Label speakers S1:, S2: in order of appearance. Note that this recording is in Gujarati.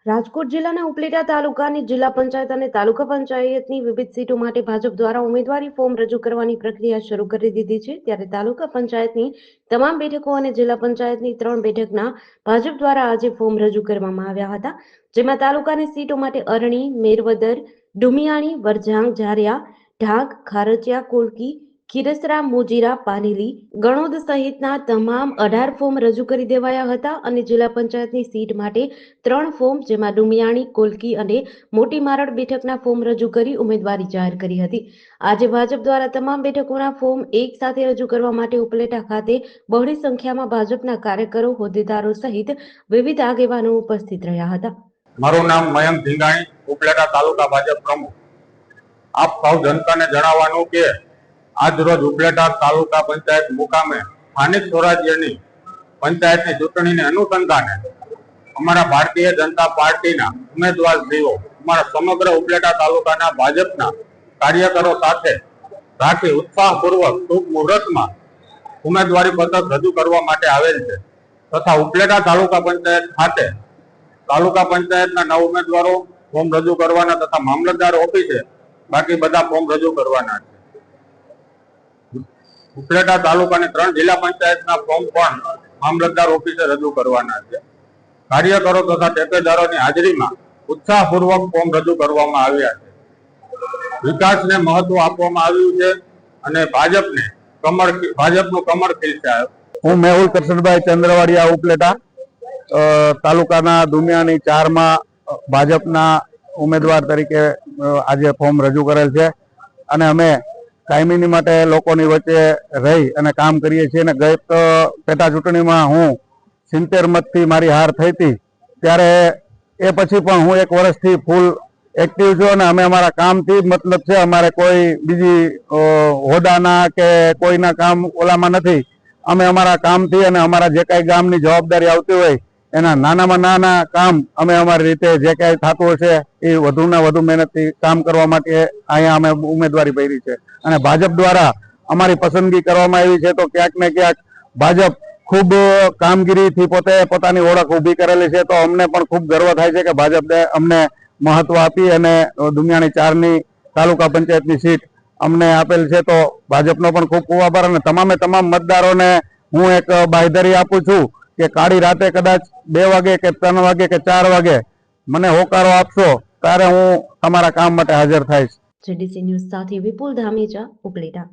S1: રાજકોટ જિલ્લાના ઉપલેટા તાલુકાની જિલ્લા પંચાયત અને તાલુકા પંચાયતની વિવિધ સીટો માટે ભાજપ દ્વારા ઉમેદવારી ફોર્મ રજૂ કરવાની પ્રક્રિયા શરૂ કરી દીધી છે। ત્યારે તાલુકા પંચાયતની તમામ બેઠકો અને જિલ્લા પંચાયતની 3 બેઠકના ભાજપ દ્વારા આજે ફોર્મ રજૂ કરવામાં આવ્યા હતા, જેમાં તાલુકાની સીટો માટે અરણી, મેરવદર, ડુમિયાણી, વરજાંગ, ઝારિયા, ઢાક, ખારચિયા, કોલકી, ખીરસરા, મોજીરા, પાનેલી, ગણોદ સહિતના તમામ 18 ફોર્મ રજૂ કરી દેવાયા હતા અને જિલ્લા પંચાયતની સીટ માટે 3 ફોર્મ, જેમાં ડુમિયાણી, કોલકી અને મોટી મારડ બેઠકના ફોર્મ રજૂ કરી ઉમેદવારી જાહેર કરી હતી। આજે ભાજપ દ્વારા તમામ બેઠકોના ફોર્મ એક સાથે રજૂ કરવા માટે ઉપલેટા ખાતે બહોળી સંખ્યામાં ભાજપના કાર્યકરો, હોદ્દેદારો સહિત વિવિધ આગેવાનો ઉપસ્થિત રહ્યા હતા।
S2: મારું નામ મયંક ધીંગાણી, ઉપલેટા તાલુકા ભાજપ પ્રમુખ। આપ સૌ જનતાને જણાવવાનું કે આજ રોજ ઉપલેટા તાલુકા પંચાયત મુકામે સ્થાનિક સ્વરાજ્યની પંચાયતની ચૂંટણીને અનુસંધાને અમારા ભારતીય જનતા પાર્ટીના ઉમેદવારશ્રીઓ અમારા સમગ્ર ઉપલેટા તાલુકાના ભાજપના કાર્યકરો સાથે રાખી ઉત્સાહપૂર્વક શુભ મુહૂર્તમાં ઉમેદવારી પત્રક રજૂ કરવા માટે આવેલ છે તથા ઉપલેટા તાલુકા પંચાયત ખાતે તાલુકા પંચાયતના 9 ઉમેદવારો ફોર્મ રજૂ કરવાના તથા મામલતદાર ઓફિસે બાકી બધા ફોર્મ રજૂ કરવાના છે। ઉપલેટા તાલુકાની 3 જિલ્લા પંચાયતના ફોર્મ પણ મામલતદાર ઓફિસે રજૂ કરવાના છે। કાર્યકરો તથા ટેકેદારોની હાજરીમાં ઉત્સાહપૂર્વક ફોર્મ રજૂ કરવામાં આવ્યા છે। વિકાસને મહત્વ આપવામાં આવ્યું છે અને ભાજપનું કમર ખીલશે।
S3: હું મેહુલ કરશનભાઈ ચંદ્રવાડિયા, ઉપલેટા તાલુકાના દુમિયાની 4માં ભાજપના ઉમેદવાર તરીકે આજે ફોર્મ રજૂ કરેલ છે અને અમે કાયમીની માટે લોકોની વચ્ચે રહી અને કામ કરીએ છીએ। અને ગત પેટા ચૂંટણીમાં હું 70 મતથી મારી હાર થઈ હતી, ત્યારે એ પછી પણ હું 1 વર્ષથી ફૂલ એક્ટિવ છું અને અમે અમારા કામથી મતલબ છે, અમારે કોઈ બીજી હોદ્દાના કે કોઈના કામ ઓલામાં નથી। અમે અમારા કામથી અને અમારા જે કાંઈ ગામની જવાબદારી આવતી હોય એના નાનામાં નાના કામ અમે અમારી રીતે જે કાંઈ થતું હશે એ વધુને વધુ મહેનતથી કામ કરવા માટે અહીંયા અમે ઉમેદવારી ભરી છે અને ભાજપ દ્વારા અમારી પસંદગી કરવામાં આવી છે। તો ક્યાંક ને ક્યાંક ભાજપ ખૂબ કામગીરીથી પોતાની ઓળખ ઊભી કરેલી છે, તો અમને પણ ખૂબ ગર્વ થાય છે કે ભાજપે અમને મહત્વ આપી અને દુમિયાની 4ની તાલુકા પંચાયતની સીટ અમને આપેલ છે। તો ભાજપનો પણ ખૂબ ખૂબ આભાર અને તમામ મતદારોને હું એક બાંયધરી આપું છું કે કાળી રાતે કદાચ 2 વાગે કે 3 વાગે કે 4 વાગે મને હોકારો આપશો ત્યારે હું તમારા કામ માટે હાજર થઈશ।
S1: જેડીસી ન્યૂઝ સાથે વિપુલ ધામેચા, ઉપલેટા।